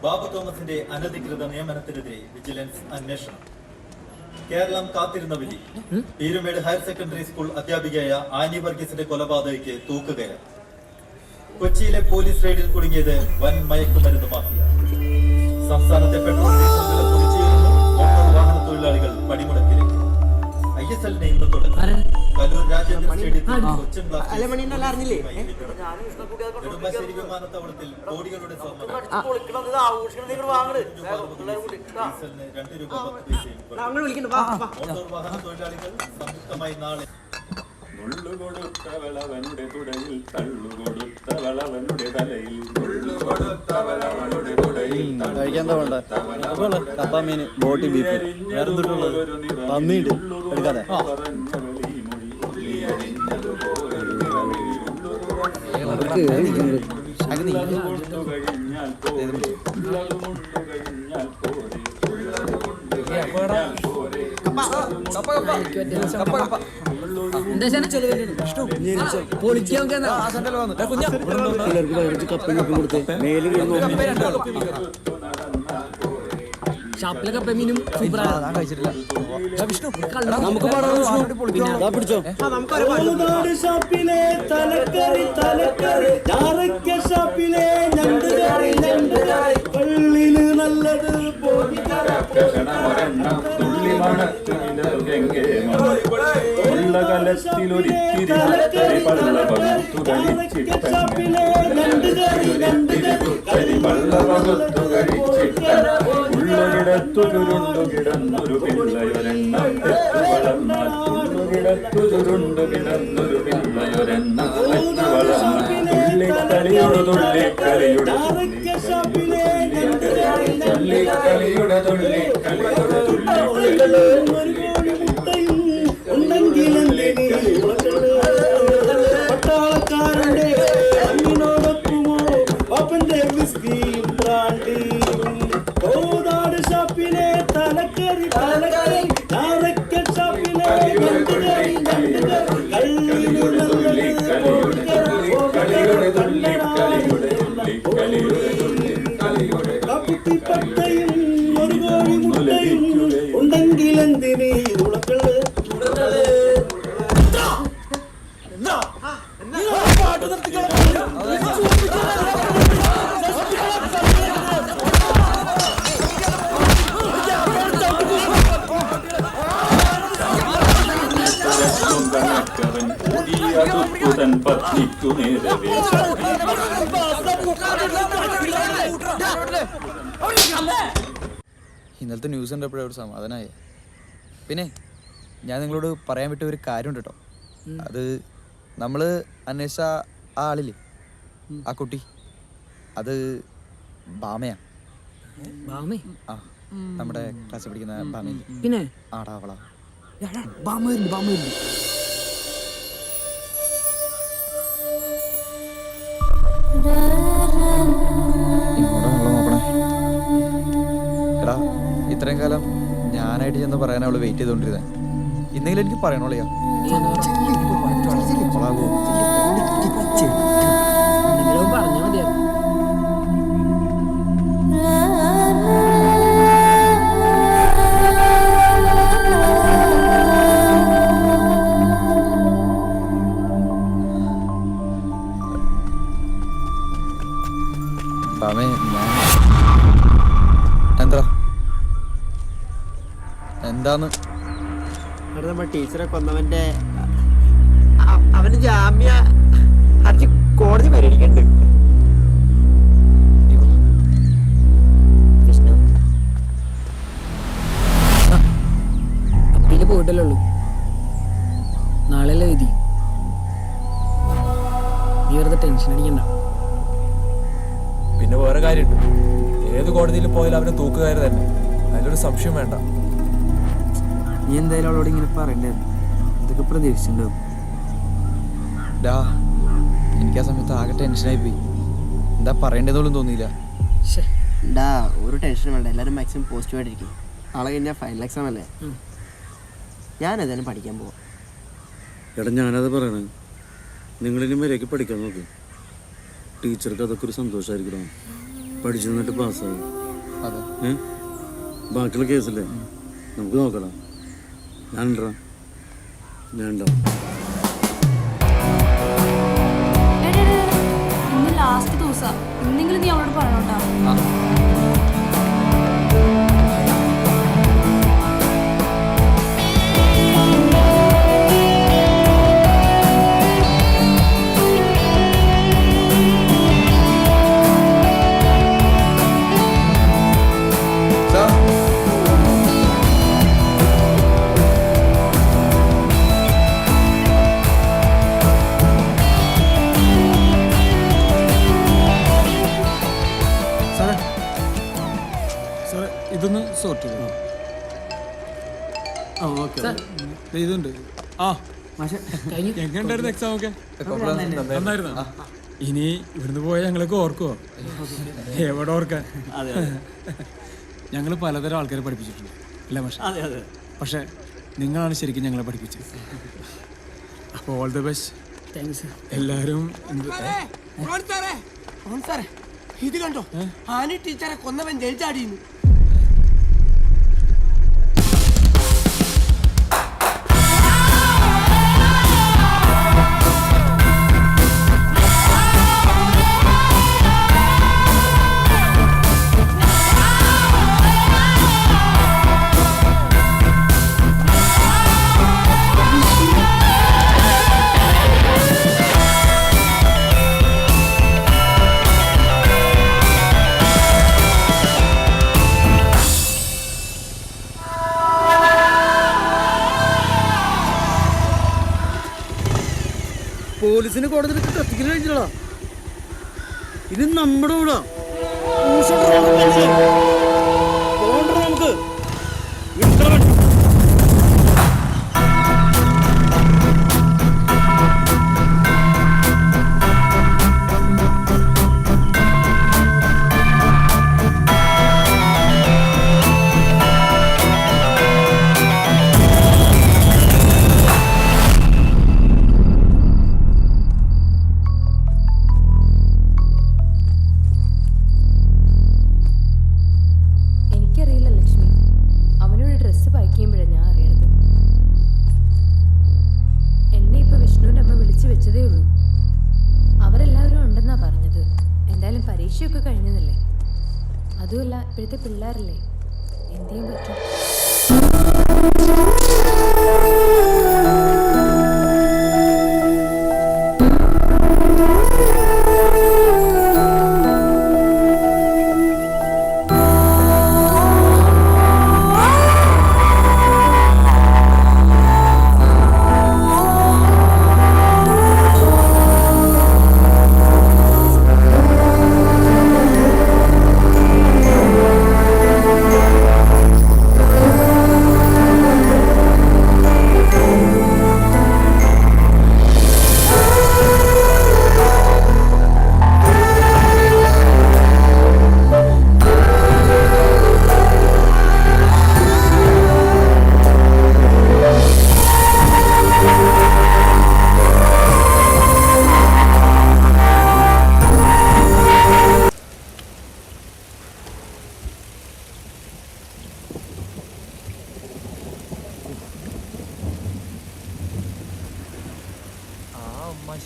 ബാബു തോമസിന്റെ അനധികൃത നിയമനത്തിനെതിരെ വിജിലൻസ് അന്വേഷണം. കേരളം കാത്തിരുന്ന വിധി. പീരുമേട് ഹയർ സെക്കൻഡറി സ്കൂൾ അധ്യാപികയായ ആനി വർഗീസിന്റെ കൊലപാതകയ്ക്ക് തൂക്കുകയാണ്. കൊച്ചിയിലെ പോലീസ് റെയ്ഡിൽ കുടുങ്ങിയത് വൻ മയക്കുമരുന്ന് മാഫിയ. സംസ്ഥാനത്തെ പെട്രോൾ ഡീസൽ വില കുതിച്ചുയരുന്നു. മോട്ടോർ വാഹന തൊഴിലാളികൾ പണിമുടക്കിലേക്ക്. ISLനെ ഇന്ന് തുടങ്ങി. കലൂർ രാജേന്ദ്ര സ്റ്റേഡിയത്തിൽ കൊച്ചിൻ നെടുമ്പാശ്ശേരി വിമാനത്താവളത്തിൽ കോടികളുടെ സ്വർണ്ണം. ഡീസലിന് 2 രൂപ 10 പൈസയും. മോട്ടോർ വാഹന തൊഴിലാളികൾ സംയുക്തമായി നാളെ മുള്ളുകൊടുത്തവളവനുടെ തുടയിൽ തള്ളുകൊടുത്തവളവനുടെ തലയിൽ കപ്പാമീന് ബോട്ടി ബീഫ് പന്നീട് എടുക്കാതെ ഷാപ്പിലെ കപ്പ മീനും ഷാപ്പിലെ തലക്കറി തലക്കറി ഷാപ്പിലെ പള്ളിന് നല്ലത് കലത്തിലൊരിത്തിരി പള്ളവകുത്തു ഉള്ളൊരിടത്തു ചുരുണ്ടു കിടന്നൊരു പിള്ളയൊരെണ്ണം പെറ്റു വളർന്നാൽ ഉള്ളൊരിടത്തു ചുരുണ്ടു കിടന്നൊരു പിള്ളയൊരെണ്ണം പെറ്റു വളർന്നാൽ തുള്ളിക്കളിയുടെ തുള്ളിക്കളിയുടെ തുള്ളിക്കളിയുടെ തുള്ളിക്കളിയുടെ പട്ടാളക്കാരന്റെ അങ്ങിനോടൊപ്പമോ പാപ്പന്റെ വിസ്കിയും ബ്രാൻഡിയും. കോതാട് ഷാപ്പിലെ തലക്കറി തലക്കറി ഞാറക്കൽ ഷാപ്പിലെ കപ്പിപ്പട്ടയും ഒരു കോഴി മുട്ടയും ഉണ്ടെങ്കിലെന്തിന് ഉളക്കള് പത്തിക്കു നേരെ ഇന്നലത്തെ ന്യൂസ് കണ്ടപ്പോഴേ ഒരു സമാധാനമായി. പിന്നെ ഞാൻ നിങ്ങളോട് പറയാൻ വിട്ട ഒരു കാര്യമുണ്ട് കേട്ടോ. അത് നമ്മൾ അന്വേഷിച്ച ആ ആളില്ലേ, ആ കുട്ടി, അത് ബാമയാ. ആ, നമ്മുടെ ക്ലാസ്സിൽ പഠിക്കുന്ന ബാമയില്ലേ? പിന്നെ ആടാ അവളാ. എടാ, ഇത്രയും കാലം ഞാനായിട്ട് ചെന്ന് പറയാൻ അവള് വെയിറ്റ് ചെയ്തോണ്ടിരുന്നേ. ഇന്നെങ്കിലും എനിക്ക് പറയണോളിയാ. പറഞ്ഞാൽ മതിയാ. എന്താന്ന് നമ്മുടെ ടീച്ചറെ കൊന്നവന്റെ അവന് ജാമ്യ ഹർജി കോടതി പരിഗണിക്കുന്നുണ്ട്. അപ്പീല് പോയിട്ടല്ലേ ഉള്ളൂ, നാളെയല്ലേ വിധി. നീ വെറുതെ ടെൻഷൻ അടിക്കണ്ട. പിന്നെ വേറെ കാര്യമുണ്ട്, ഏത് കോടതിയിൽ പോയാലും അവന് തൂക്കുകാര് തന്നെ, അതിലൊരു സംശയം വേണ്ട. നീ എന്തായാലും അവളോട് ഇങ്ങനെ പറയണ്ടായിരുന്നു, ഇതൊക്കെ പ്രതീക്ഷിച്ചിട്ടുണ്ടാവും. എനിക്ക് ആ സമയത്ത് ആകെ ടെൻഷനായി പോയി. എന്താ പറയേണ്ടതോളും തോന്നിയില്ല. ഒരു ടെൻഷനും വേണ്ട, എല്ലാവരും മാക്സിമം പോസിറ്റീവായിട്ടിരിക്കും. നാളെ കഴിഞ്ഞാൽ ഫൈനൽ എക്സാം അല്ലേ, ഞാനതന്നെ പഠിക്കാൻ പോവാം. എടാ, ഞാനത് പറയണേ, നിങ്ങളിനി വരെയൊക്കെ പഠിക്കാൻ നോക്ക്. ടീച്ചർക്ക് അതൊക്കെ ഒരു സന്തോഷമായിരിക്കണം. പഠിച്ചു നിന്നിട്ട് പാസ്സായി. അതെ. ബാക്കിയുള്ള കേസല്ലേ നമുക്ക് നോക്കണം. ഞാൻ ഉണ്ടാ ഇന്ന് ലാസ്റ്റ് ദിവസം എന്തെങ്കിലും നീ അവളോട് പറയണോട്ടാ. ഇതൊന്ന് സോർട്ട് ചെയ്തു. ഇതുണ്ട്. ആ എങ്ങനെയുണ്ടായിരുന്നു എക്സാം ഒക്കെ? നന്നായിരുന്നു. ഇനി ഇവിടുന്ന് പോയാൽ ഞങ്ങളൊക്കെ ഓർക്കുവോ? എവിടെ ഓർക്കാൻ? ഞങ്ങൾ പലതരം ആൾക്കാരെ പഠിപ്പിച്ചിട്ടുണ്ട് അല്ലേ പക്ഷേ? പക്ഷെ നിങ്ങളാണ് ശരിക്കും ഞങ്ങളെ പഠിപ്പിച്ചത്. അപ്പോൾ ഓൾ ദി ബെസ്റ്റ്. എല്ലാവരും ഇത് കണ്ടോ, ആനി ടീച്ചറെ കൊന്നവൻ ജയിൽ ചാടിയിരുന്നു. പോലീസിന് കോടതി കത്തിക്കൽ കഴിഞ്ഞിട്ടാ. ഇത് നമ്മുടെ കൂടാ നമുക്ക്. പരീക്ഷയൊക്കെ കഴിഞ്ഞതല്ലേ, അതുമല്ല ഇപ്പോഴത്തെ പിള്ളേരല്ലേ, എന്ത് ചെയ്യാൻ പറ്റും?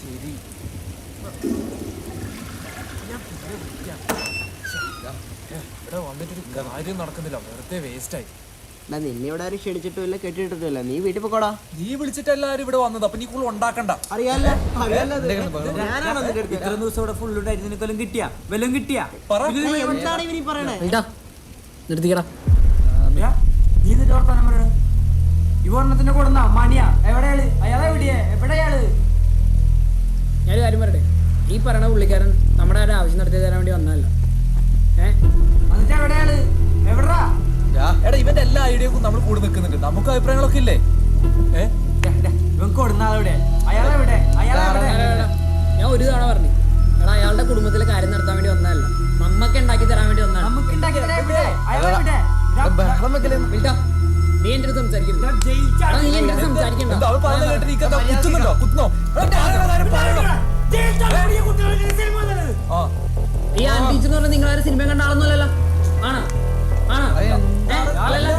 ശരി, ഇവിടെ വന്നിട്ടൊരു കാര്യം നടക്കുന്നില്ല, വെറുതെ വേസ്റ്റായി. നിന്നെ ഇവിടെ ആരും ക്ഷണിച്ചിട്ടില്ല കെട്ടിട്ടില്ല, നീ വീട്ടിൽ പോക്കോടാ. നീ വിളിച്ചിട്ട് എല്ലാരും ഇവിടെ വന്നത്, അപ്പൊ നീ കൂടുതൽ ഉണ്ടാക്കണ്ട. അറിയാലോ ഇത്രയും ദിവസം ഇവിടെ ഫുൾ ഉണ്ടായിരുന്നു, നിനക്കൊല്ലം കിട്ടിയാ വല്ലതും കിട്ടിയാ? എന്താണ് ഇവനീ പറയണേ? നിർത്തിക്കടാ. നീ എന്നിട്ട് വർത്താനം പറയണ ഈ വർണ്ണത്തിന്റെ കൊടുന്ന മണിയാ എവിടെയാള്? അയാളെ എവിടെയാള്? ഞാനൊരു കാര്യം പറയട്ടെ, ഈ പറയണ പുള്ളിക്കാരൻ നമ്മുടെ ഒരു ആവശ്യം നടത്തി തരാൻ വേണ്ടി വന്നതല്ല. എന്നിട്ട് എവിടെയാള്? എവിടാ? എടാ ഇവന്റെ എല്ലാ ഐഡിയക്കും നമ്മൾ കൂടെ നിൽക്കുന്നുണ്ട്, നമുക്ക് അഭിപ്രായങ്ങളൊക്കെ ഇല്ലേ? ഇവൻ കൊടുന്ന ആളെവിടെ? അയാളെവിടെ? ഞാൻ ഒരു തവണ പറഞ്ഞു, എടാ അയാളുടെ കുടുംബത്തിലെ കാര്യം നടത്താൻ വേണ്ടി വന്നതല്ല, നമ്മക്ക് ഉണ്ടാക്കി തരാൻ വേണ്ടി വന്നതാണ്. നീ എന്റെ അടുത്ത് സംസാരിക്കരുത്. നീ എന്റെ അടുത്ത് സംസാരിക്കണ്ട. ഈ ആൻ ടീച്ചർ എന്ന് പറഞ്ഞാൽ നിങ്ങളാരും സിനിമ കണ്ട ആളൊന്നുമല്ലല്ലോ. ആണോ? ആണോ? അല്ലല്ല.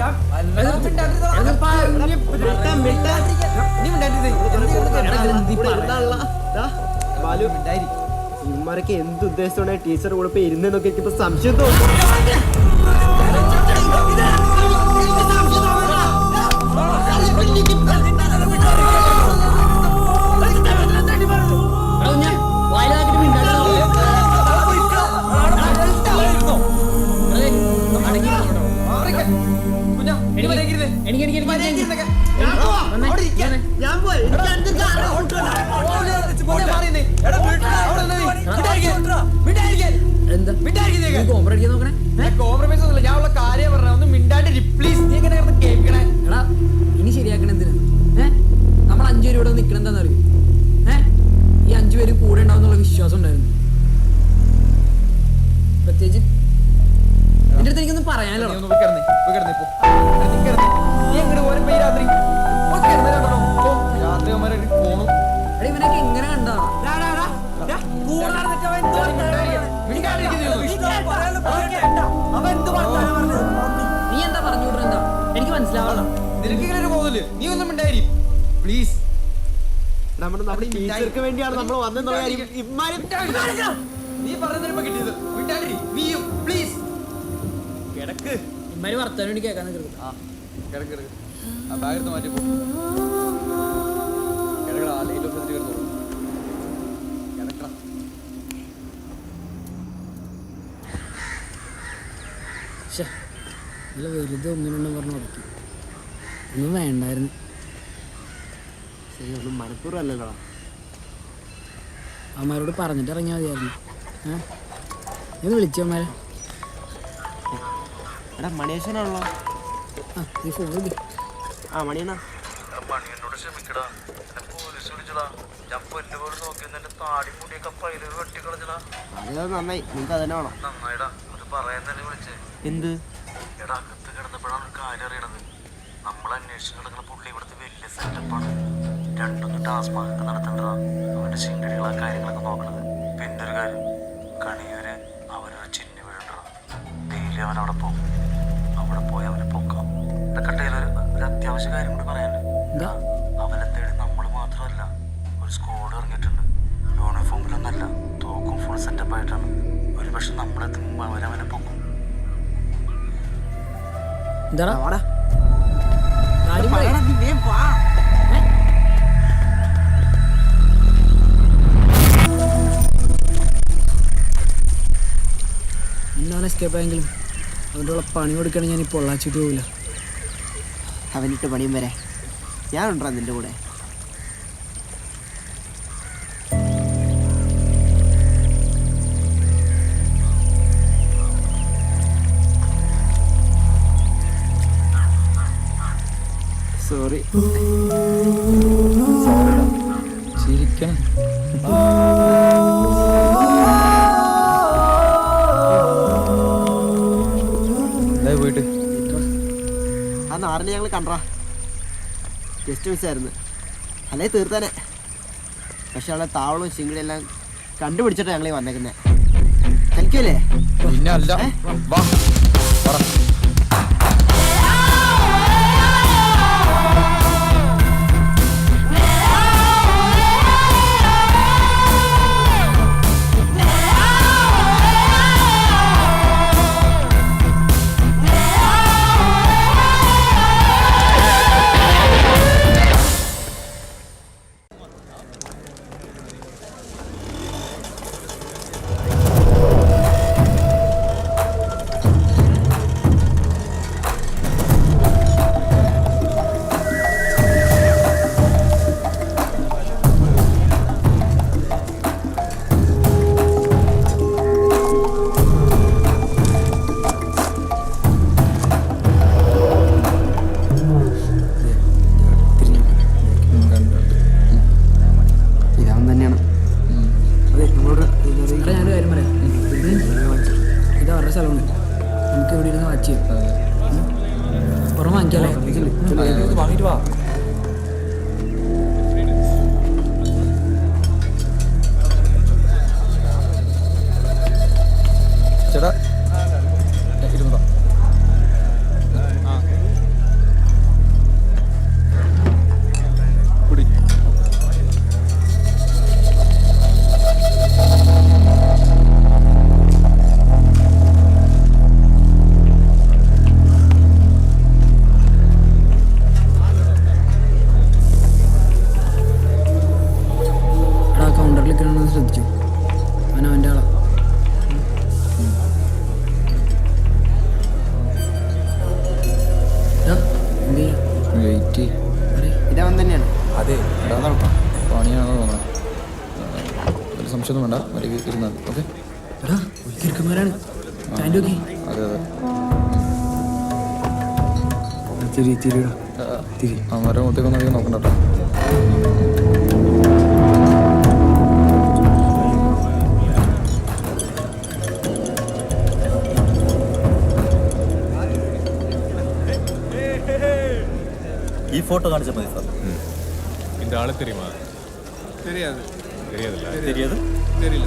ഇവന്മാരൊക്കെ എന്ത് ഉദ്ദേശത്തോടെ ടീച്ചർ കൂടെ ഇപ്പൊ ഇരുന്നൊക്കെ ഇപ്പൊ സംശയം തോന്നുന്നു. ഇനി ശരിയാക്കണ എന്തിനാ? നമ്മൾ 5 പേര് ഇവിടെ നിൽക്കണം എന്താന്ന് അറിയും? ഈ 5 പേര് കൂടെ ഉണ്ടാവുന്നുള്ള വിശ്വാസം ഉണ്ടായിരുന്നു. പ്രത്യേകിച്ച് എന്റെ അടുത്ത് എനിക്കൊന്നും പറയാനല്ലോ. ഇവനൊക്കെ എങ്ങനെ കണ്ടാ? നീ എന്താ പറഞ്ഞു വിടുന്നത്? എന്താ എനിക്ക് മനസ്സിലാവണം. നിനക്ക് ഇങ്ങനെ ഒരു പോകുന്നില്ല. നീ ഒന്നും ഉണ്ടായി പ്ലീസ്. നമ്മുടെ ടീച്ചർക്ക് വേണ്ടിയാണ് നമ്മൾ വന്നെന്നുള്ള കാര്യം നീ പറഞ്ഞപ്പോ കിട്ടിയത് നീയും പ്ലീസ് കിടക്ക്. ഇമ്മാര് വർത്താനം വേണ്ടി കേൾക്കാൻ നിൽക്കരുത്. കിടക്ക് ആ ബാഗെടുത്ത് മാറ്റിപ്പോ കിടക്കടാ. ലൈറ്റ് ഓഫ് ചെയ്തിട്ട് കിടന്നോളൂ. കിടക്കടാ. നല്ല വെറുതെ ഒന്നിനൊന്നും പറഞ്ഞു ഉടക്കി. ഒന്നും വേണ്ടായിരുന്നു. ശരി, ഒന്നും മണിക്കൂറല്ലല്ലോ. അമ്മമാരോട് പറഞ്ഞിട്ട് ഇറങ്ങിയാൽ മതിയായിരുന്നു. ഇത് വിളിച്ചമ്മമാരെ. എടാ മണിയേശനാണല്ലോ. നീ ഫോൺ വിളി. ആ മണിയണ്ണാ. മണിയനോട് ക്ഷമിക്കടാ. പോലീസ് വിളിച്ചടാ. ഞാൻ പൊന്നു പോലെ നോക്കി താടി മുടിയൊക്കെ പൈലൊരു വെട്ടി കളഞ്ഞടാ. അത് നന്നായി. നിങ്ങൾക്ക് അതന്നെ വേണം. നന്നായിടാ. അത് പറയാൻ തന്നെ വിളിച്ചേ. എന്ത്? എടാ അകത്ത് കിടന്നപ്പോഴാണ് കാര്യം അറിയണത്. നമ്മൾ അന്വേഷിച്ച് കിടക്കുന്ന പുള്ളി ഇവിടുത്തെ വലിയ സെറ്റപ്പാണ്. 2 ടാസ്മാകൊക്കെ നടത്തേണ്ടതാ. അവന്റെ ശിങ്കടികൾ ആ കാര്യങ്ങളൊക്കെ നോക്കണത്. പിന്നെ ഒരു കാര്യം, കണിയൂര് അവനൊരു ചിഹ്ന വീഴണ്ടതാ. ഡെയിലി അവൻ അവിടെ പോകും. അവിടെ പോയി അവനെ പൊക്കാം. കട്ടയിലൊരു അത്യാവശ്യ കാര്യം കൂടി പറയാനുണ്ട്. അവനെ തേടി നമ്മൾ മാത്രമല്ല, ഒരു സ്ക്വാഡ് ഇറങ്ങിയിട്ടുണ്ട്. യൂണിഫോമിലൊന്നല്ല, തോക്കും ഫുൾ സെറ്റപ്പായിട്ടാണ്. ഒരു പക്ഷെ നമ്മളെത്തുമ്പോൾ അവനെ പൊക്കും. എന്താടാ ഇന്നാണ് എസ്കേപ്പ് ആയെങ്കിലും അവൻ്റെ ഉള്ള പണി കൊടുക്കുകയാണെങ്കിൽ ഞാൻ ഇപ്പോൾ പൊള്ളാച്ചിട്ട് പോവില്ല. അവനിട്ട് പണിയും വരെ ഞാനുണ്ടാ നിന്റെ കൂടെ. സോറി. ചിരിക്കണം. പോയിട്ട് ആ നാറിനെ ഞങ്ങൾ കണ്ടാ. ജസ്റ്റ് മിസ്സായിരുന്നു. അല്ലേ തീർത്താനെ. പക്ഷെ അവളെ താവളവും ശിങ്കിടെല്ലാം കണ്ടുപിടിച്ചിട്ടാണ് ഞങ്ങൾ വന്നേക്കുന്നത്. എനിക്കല്ലേ പിന്നെ അല്ല. വാ പറ. വാങ്ങിട്ട് വാ. ചേട്ടാ 200. കുടി. എടാ കൗണ്ടറിൽ നിൽക്കണമെന്ന് ശ്രദ്ധിച്ചു. അവൻ അവൻ്റെ ആളാ. വെയിറ്റ്. ഇതവൻ തന്നെയാണ്. അതെ എടാ പണിയാണെന്ന് തോന്നുന്നു. ഒരു സംശയമൊന്നും വേണ്ട, മര്യാദ ഇരുന്നാൽ ഓക്കെ. എടാ ചെറുക്കന്മാരാണ്. പാൻറ് നോക്കി. അതെ അതെ അവന്മാരുടെ മുഖത്തേക്കൊന്നും അധികം നോക്കണ്ട കേട്ടോ. ഈ ഫോട്ടോ കാണിച്ചാൽ മതി സാർ. இந்த ஆளு தெரியுமா? தெரியாது. தெரியாதுல்ல. ശരിയത് தெரியல.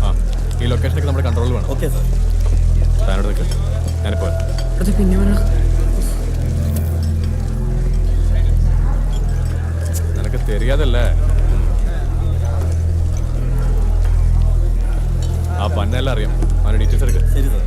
ആ ഈ ലൊക്കേഷനൊക്കെ നമ്മുടെ കൺട്രോളിൽ വേണം. Okay sir. താനോട് നിൽക്ക്, ഞാനിപ്പോൾ വരാം. അത് പിന്നെ വേണം. നിനക്ക് தெரியாதല്ലേ? ആ പന്നെല്ലാം അറിയാം. അവൻ്റെ ഡീറ്റെയിൽസ് എടുക്കുക. ശരി സാർ.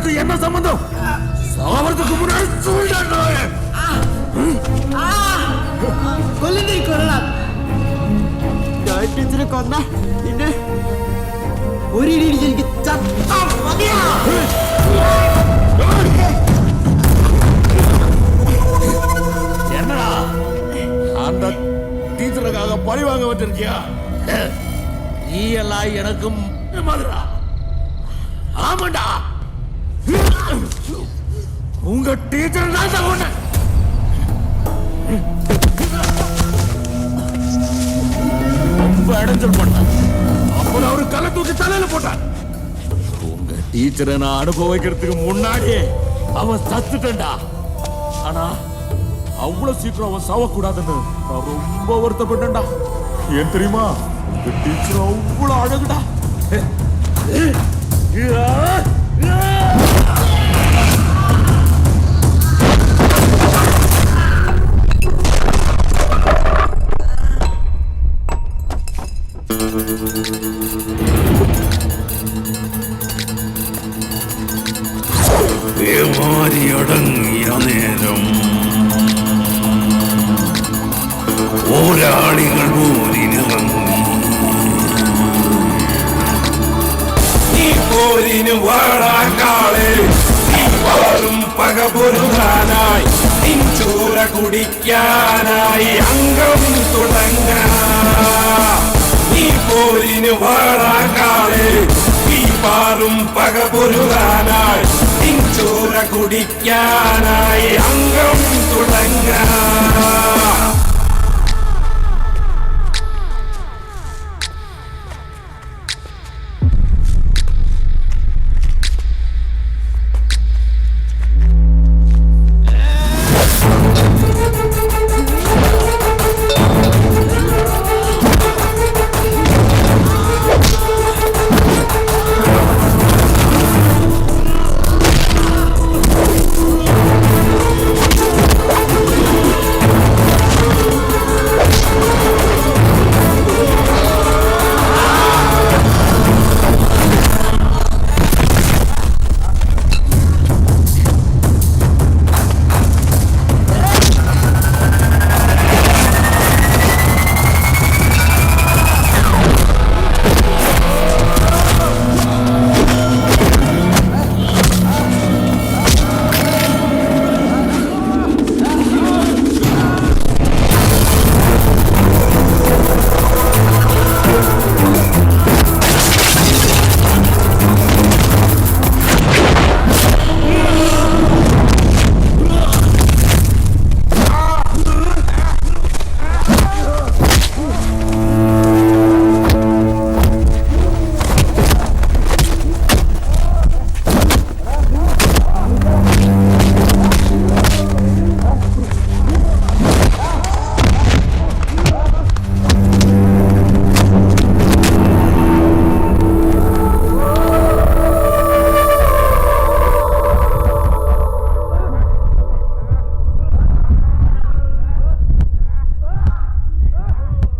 உனக்கு என்ன சம்பந்தம்? சாவறதுக்கு முன்னாடி சொல்லிட்டாண்டா. ഞാൻ ടീച്ചറെ കൊന്ന പിന്നെ ഒരു ഇടി ഇടിച്ച് എനിക്ക് ചത്താ മതിയാ. என்னடா அந்த டீச்சருக்காக பழி வாங்க வச்சிருக்கியா? நீ எல்லாம் எனக்கும் மாதிரா. ஆமாண்டா, உங்க டீச்சர் தான் சொன்ன. ரொம்ப இடைஞ்சல் பண்ணான். அப்புறம் அவரு கலை தூக்கி தலையில போட்டான். உங்க டீச்சரை நான் அனுபவிக்கிறதுக்கு முன்னாடியே அவன் சத்துட்டா. ஆனா அவ்வளவு சீக்கிரம் அவன் சாவக்கூடாதுன்னு நான் ரொம்ப வருத்தப்பட்டேன்டா. ஏன் தெரியுமா? உங்க டீச்சர் அவ்வளவு அழகுடா. അടങ്ങിയ നേരം പോരാളികൾ പോരിനിറങ്ങി. ഈ പോരിന് വാഴാക്കാളെ പാറും പക പൊരുതാനായി നിൻചൂര കുടിക്കാനായി അംഗം തുടങ്ങ. ഈ പോരിന് വാഴാക്കാളെ പാറും പക പൊരുതാനായി നിൻചൂര കുടിക്കാനായി അംഗം തുടങ്ങ.